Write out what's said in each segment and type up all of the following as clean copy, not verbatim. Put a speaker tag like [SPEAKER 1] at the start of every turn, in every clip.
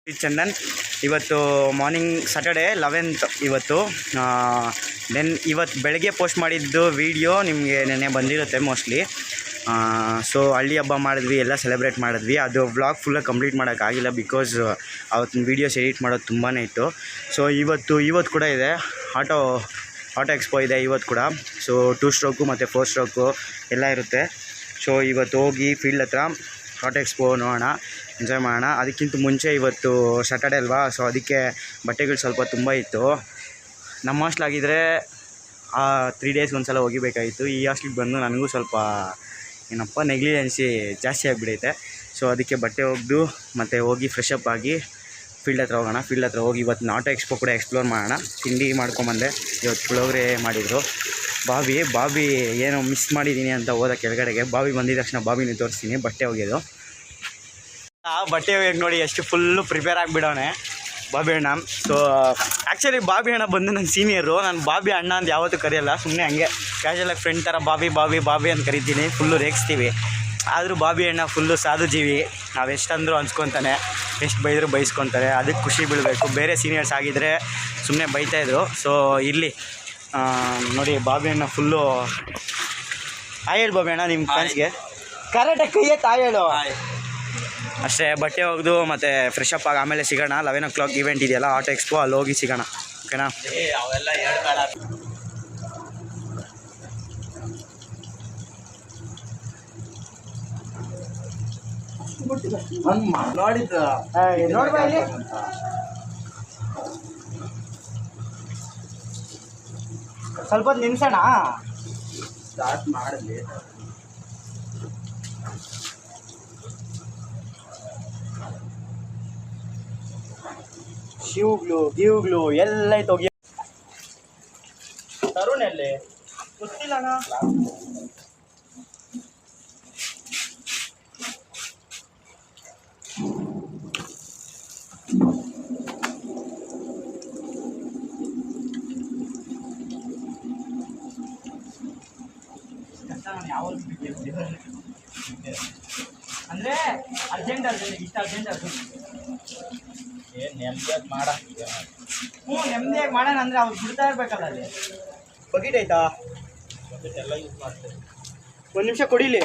[SPEAKER 1] ಚಂದನ್. ಇವತ್ತು morning Saturday 11th ಇವತ್ತು. Then ಇವತ್ತು ಬೆಳಗ್ಗೆ ಪೋಸ್ಟ್ ಮಾಡಿದ್ದು ವೀಡಿಯೋ ನಿಮಗೆ ನೆನ್ನೆ ಬಂದಿರುತ್ತೆ ಮೋಸ್ಟ್ಲಿ. ಸೊ ಹಳ್ಳಿ ಹಬ್ಬ ಮಾಡಿದ್ವಿ, ಎಲ್ಲ ಸೆಲೆಬ್ರೇಟ್ ಮಾಡಿದ್ವಿ. ಅದು ವ್ಲಾಗ್ ಫುಲ್ಲಾಗಿ ಕಂಪ್ಲೀಟ್ ಮಾಡೋಕ್ಕಾಗಿಲ್ಲ ಬಿಕಾಸ್ ಅವತ್ತಿನ ವೀಡಿಯೋಸ್ ಎಡಿಟ್ ಮಾಡೋದು ತುಂಬಾ ಇತ್ತು. ಸೊ ಇವತ್ತು ಕೂಡ ಇದೆ, ಆಟೋ ಎಕ್ಸ್ಪೋ ಇದೆ ಇವತ್ತು ಕೂಡ. ಸೊ 2 ಸ್ಟ್ರೋಕು ಮತ್ತು 4 ಸ್ಟ್ರೋಕು ಎಲ್ಲ ಇರುತ್ತೆ. ಸೊ ಇವತ್ತು ಹೋಗಿ ಫೀಲ್ಡ್ ಹತ್ರ ಆಟೋ ಎಕ್ಸ್ಪೋ ನೋಡೋಣ, ಎಂಜಾಯ್ ಮಾಡೋಣ. ಅದಕ್ಕಿಂತ ಮುಂಚೆ ಇವತ್ತು ಸ್ಯಾಟರ್ಡೇ ಅಲ್ವಾ, ಸೊ ಅದಕ್ಕೆ ಬಟ್ಟೆಗಳು ಸ್ವಲ್ಪ ತುಂಬ ಇತ್ತು. ನಮ್ಮ ಹಾಸ್ಟ್ಲಾಗಿದ್ದರೆ 3 ಡೇಸ್ಗೆ ಒಂದು ಸಲ ಹೋಗಿಬೇಕಾಗಿತ್ತು. ಈ ಹಾಸ್ಟ್ಲಿಗೆ ಬಂದು ನನಗೂ ಸ್ವಲ್ಪ ನೆಗ್ಲಿಜೆನ್ಸಿ ಜಾಸ್ತಿ ಆಗಿಬಿಡೈತೆ. ಸೊ ಅದಕ್ಕೆ ಬಟ್ಟೆ ಒಗೆದು ಮತ್ತು ಹೋಗಿ ಫ್ರೆಶ್ ಅಪ್ ಆಗಿ ಫೀಲ್ಡ್ ಹತ್ರ ಹೋಗೋಣ. ಫೀಲ್ಡ್ ಹತ್ರ ಹೋಗಿ ಇವತ್ತು ಆಟೋ ಎಕ್ಸ್ಪೋ ಕೂಡ ಎಕ್ಸ್ಪ್ಲೋರ್ ಮಾಡೋಣ. ತಿಂಡಿ ಮಾಡ್ಕೊಂಬಂದೆ. ಇವತ್ತು ಪುಳೋಗ್ರೆ ಮಾಡಿದರು. ಬಾಬಿ ಏನೋ ಮಿಸ್ ಮಾಡಿದ್ದೀನಿ ಅಂತ ಹೋದ ಕೆಳಗಡೆಗೆ. ಬಾಬಿ ಬಂದಿದ ತಕ್ಷಣ ಬಾಬಿನ ತೋರಿಸ್ತೀನಿ. ಬಟ್ಟೆ ಒಗೆಯೋದು, ಬಟ್ಟೆ ಒಗೆಯೋಕೆ ನೋಡಿ ಎಷ್ಟು ಫುಲ್ಲು ಪ್ರಿಪೇರ್ ಆಗಿಬಿಡೋನೆ ಬಾಬಿ ಅಣ್ಣ. ಸೊ ಆ್ಯಕ್ಚುಲಿ ಬಾಬಿ ಅಣ್ಣ ಬಂದು ನನ್ನ ಸೀನಿಯರು. ನಾನು ಬಾಬಿ ಅಣ್ಣ ಅಂತ ಯಾವತ್ತೂ ಕರೆಯಲ್ಲ, ಸುಮ್ಮನೆ ಹಂಗೆ ಕ್ಯಾಶುವಲಾಗಿ ಫ್ರೆಂಡ್ ಥರ ಬಾಬಿ ಅಂತ ಕರಿತೀನಿ. ಫುಲ್ಲು ರೇಗಿಸ್ತೀವಿ. ಆದರೂ ಬಾಬಿ ಅಣ್ಣ ಫುಲ್ಲು ಸಾಧು ಜೀವಿ. ನಾವು ಎಷ್ಟಂದ್ರೂ ಅನ್ಸ್ಕೊತಾನೆ, ಎಷ್ಟು ಬೈದರೂ ಬೈಸ್ಕೊತಾರೆ. ಅದಕ್ಕೆ ಖುಷಿ ಬೀಳಬೇಕು. ಬೇರೆ ಸೀನಿಯರ್ಸ್ ಆಗಿದ್ದರೆ ಸುಮ್ಮನೆ ಬೈತಾಯಿದ್ರು. ಸೊ ಇರಲಿ ನೋಡಿ, ಬಾಬಿ ಅಣ್ಣ ಫುಲ್ಲು ಹೇಳು ಬಾಬಿ ಅಣ್ಣ ನಿಮ್ಮ ಫ್ರೆಂಡ್ಸ್ಗೆ ಕರೆಕ್ಟಾಗಿ ಕೈಯೇ ಹೇಳು ಅಷ್ಟೇ. ಬಟ್ಟೆ ಒಗೆದು ಮತ್ತು ಫ್ರೆಶ್ ಅಪ್ ಆಗಿ ಆಮೇಲೆ ಸಿಗೋಣ. 11 o'clock ಇವೆಂಟ್ ಇದೆಯಲ್ಲ ಆಟೋ ಎಕ್ಸ್ಪೋ, ಅಲ್ಲಿ ಹೋಗಿ ಸಿಗೋಣ, ಓಕೆನಾ? ಅವೆಲ್ಲ ಹೇಳ್ಬೇಡ. ಸ್ವಲ್ಪ ನಿಲ್ಸೋಣ, ಸ್ಟಾರ್ಟ್ ಮಾಡಲಿ. ಗಿವ್ಗಳು ಎಲ್ಲ ಐತೆ. ಹೋಗಿ ತರುಣ್ ಎಲ್ಲಿ ಗೊತ್ತಿಲ್ಲಣ್ಣ. ಅಂದರೆ ಅರ್ಜೆಂಟ್ ಇಷ್ಟು ಅರ್ಜೆಂಟ್ ಏನು ನೆಮ್ಮದಿಯಾಗಿ ನೆಮ್ಮದಿಯಾಗಿ ಮಾಡೋಣ. ಅಂದರೆ ಅವ್ರು ಬಿಡ್ತಾ ಇರ್ಬೇಕಲ್ಲ. ಅಲ್ಲಿ ಬಕೆಟ್ ಆಯ್ತಾ? ಬಕೆಟ್ ಎಲ್ಲ ಯೂಸ್ ಮಾಡ್ತಾರೆ. ಒಂದು ನಿಮಿಷ ಕೊಡಿಲಿ.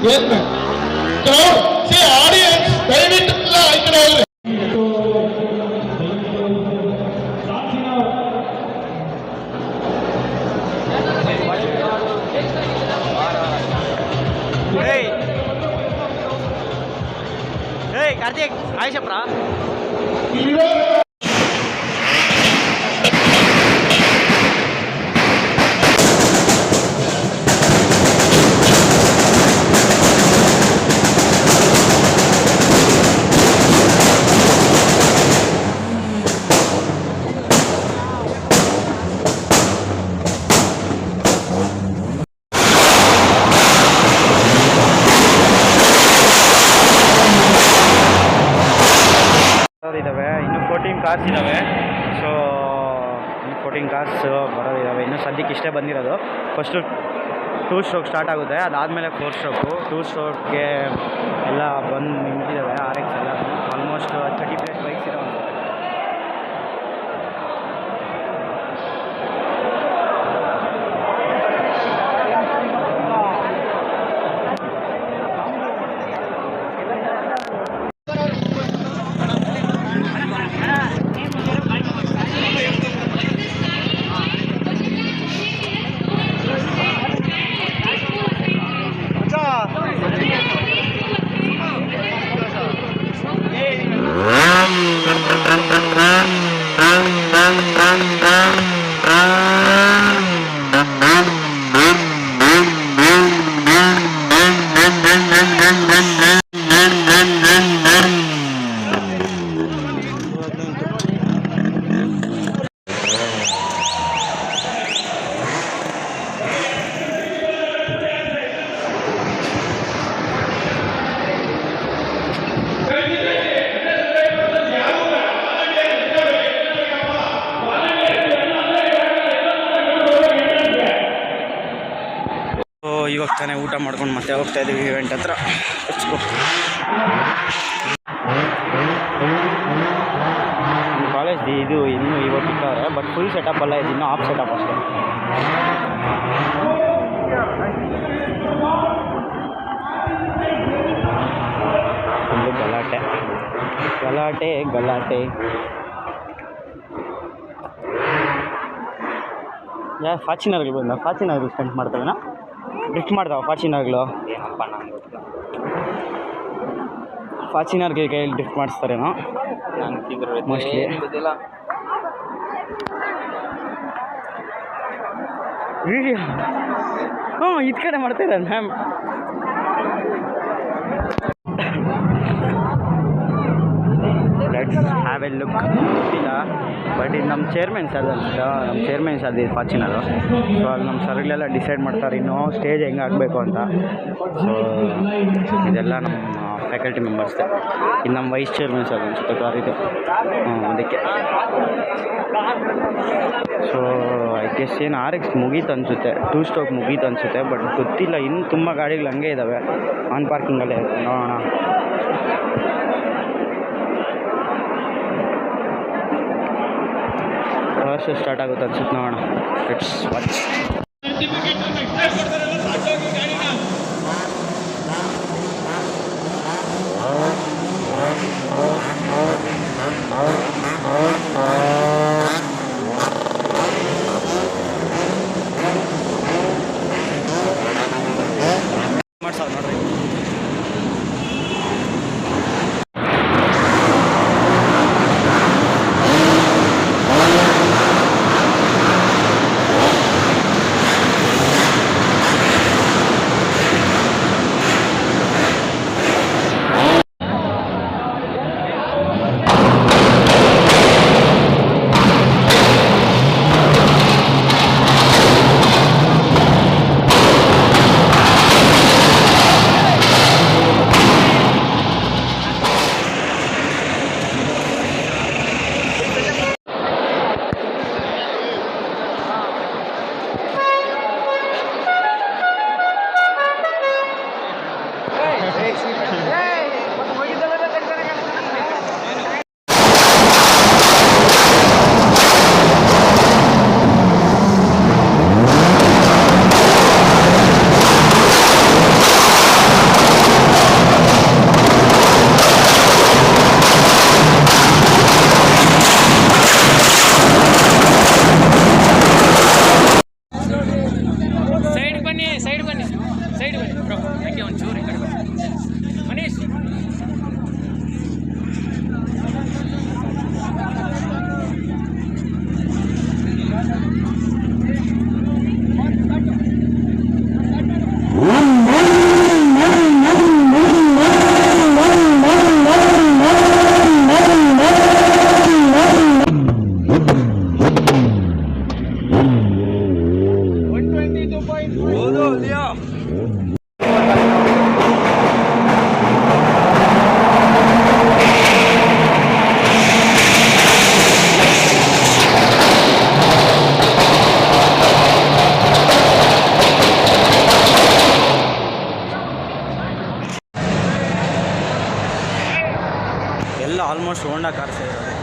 [SPEAKER 2] Yes, ma'am. So, see, audio
[SPEAKER 1] Karthik ಆಯ್ಷಪ್ರಾ ಇದ್ದಾವೆ ಇನ್ನು 14 ಕಾರ್ಸ್ ಇದ್ದಾವೆ. ಸೊ ಇನ್ನು 14 ಕಾರ್ಸ್ ಬರೋದಿದ್ದಾವೆ. ಇನ್ನು ಸದ್ಯಕ್ಕೆ ಇಷ್ಟೇ ಬಂದಿರೋದು. ಫಸ್ಟು 2 ಸ್ಟ್ರೋಕ್ ಸ್ಟಾರ್ಟ್ ಆಗುತ್ತೆ, ಅದಾದಮೇಲೆ 4 ಸ್ಟ್ರೋಕು. 2 ಸ್ಟ್ರೋಕ್ಗೆ ಎಲ್ಲ ಬಂದು ನಿಂತಿದ್ದಾವೆ. RX ಎಲ್ಲ ಆಲ್ಮೋಸ್ಟ್ 30+ ಬೈಕ್ಸ್ ಇದ್ದಾವೆ. ಇವಾಗ ತಾನೇ ಊಟ ಮಾಡ್ಕೊಂಡು ಮತ್ತೆ ಹೋಗ್ತಾ ಇದ್ದೀವಿ ಇವೆಂಟ್ ಹತ್ರ. ಕಾಲೇಜ್ ಇದು ಇನ್ನೂ ಇವತ್ತು ಇದ್ದಾರೆ, ಬಟ್ ಫುಲ್ ಸೆಟಪ್ ಅಲ್ಲ, ಇದು ಇನ್ನೂ ಆಫ್ ಸೆಟಪ್ ಅಷ್ಟೇ. ಫುಲ್ಲು ಗಲಾಟೆ ಗಲಾಟೆ ಗಲಾಟೆ. ಫಾರ್ಚುನರ್ಗಳು ಬಂದ, ಫಾರ್ಚುನರ್ಗಳು ಸ್ಪೆಂಡ್ ಮಾಡ್ತವೇನಾ, ಡ್ರಿಫ್ಟ್ ಮಾಡ್ತಾವೆ ಫಾರ್ಚುನರ್ಗಳು. ಫಾರ್ಚುನರ್ಗೆ ಕೈಯಲ್ಲಿ ಡ್ರಿಫ್ಟ್ ಮಾಡಿಸ್ತಾರೇನೋ ಮೋಸ್ಟ್ಲಿ. ವಿಡಿಯೋ ಇದು ಕಡೆ ಮಾಡ್ತಾರೆ ma'am. Let's have A look. ಗೊತ್ತಿಲ್ಲ, ಬಟ್ ಇದು ನಮ್ಮ ಚೇರ್ಮನ್ ಸರ್ ನಮ್ಮ ಚೇರ್ಮನ್ ಸರ್ ಇದು ಫಾರ್ಚುನರು. ಸೊ ಅಲ್ಲಿ ನಮ್ಮ ಸರ್ಗಳೆಲ್ಲ ಡಿಸೈಡ್ ಮಾಡ್ತಾರೆ ಇನ್ನೂ ಸ್ಟೇಜ್ ಹೆಂಗೆ ಆಗಬೇಕು ಅಂತ. ಸೊ ಇದೆಲ್ಲ ನಮ್ಮ ಫ್ಯಾಕಲ್ಟಿ ಮೆಂಬರ್ಸ್ದೆ. ಇದು ನಮ್ಮ ವೈಸ್ ಚೇರ್ಮನ್ ಸರ್ ಅನಿಸುತ್ತೆ ಕಾರ್ ಇದು. ಅದಕ್ಕೆ ಸೊ ಐ ಗೆಸ್ ಏನು RX ಮುಗೀತು ಅನಿಸುತ್ತೆ, 2 ಸ್ಟ್ರೋಕ್ ಮುಗೀತು ಅನಿಸುತ್ತೆ, ಬಟ್ ಗೊತ್ತಿಲ್ಲ. ಇನ್ನೂ ತುಂಬ ಗಾಡಿಗಳು ಹಂಗೆ ಇದ್ದಾವೆ ಆನ್ ಪಾರ್ಕಿಂಗಲ್ಲೇ. ನೋಡೋಣ. ವರ್ಷ ಸ್ಟಾರ್ಟ್ ಆಗುತ್ತೆ ಅನ್ಸುತ್ತೆ, ನೋಡೋಣ. Let's watch. ಮಾಡ್ಸೋದು ನೋಡ್ರಿ. ಎಲ್ಲ ಆಲ್ಮೋಸ್ಟ್ ಹೋಂಡಾ ಕಾರ್ಸ್ ಇರೋದು.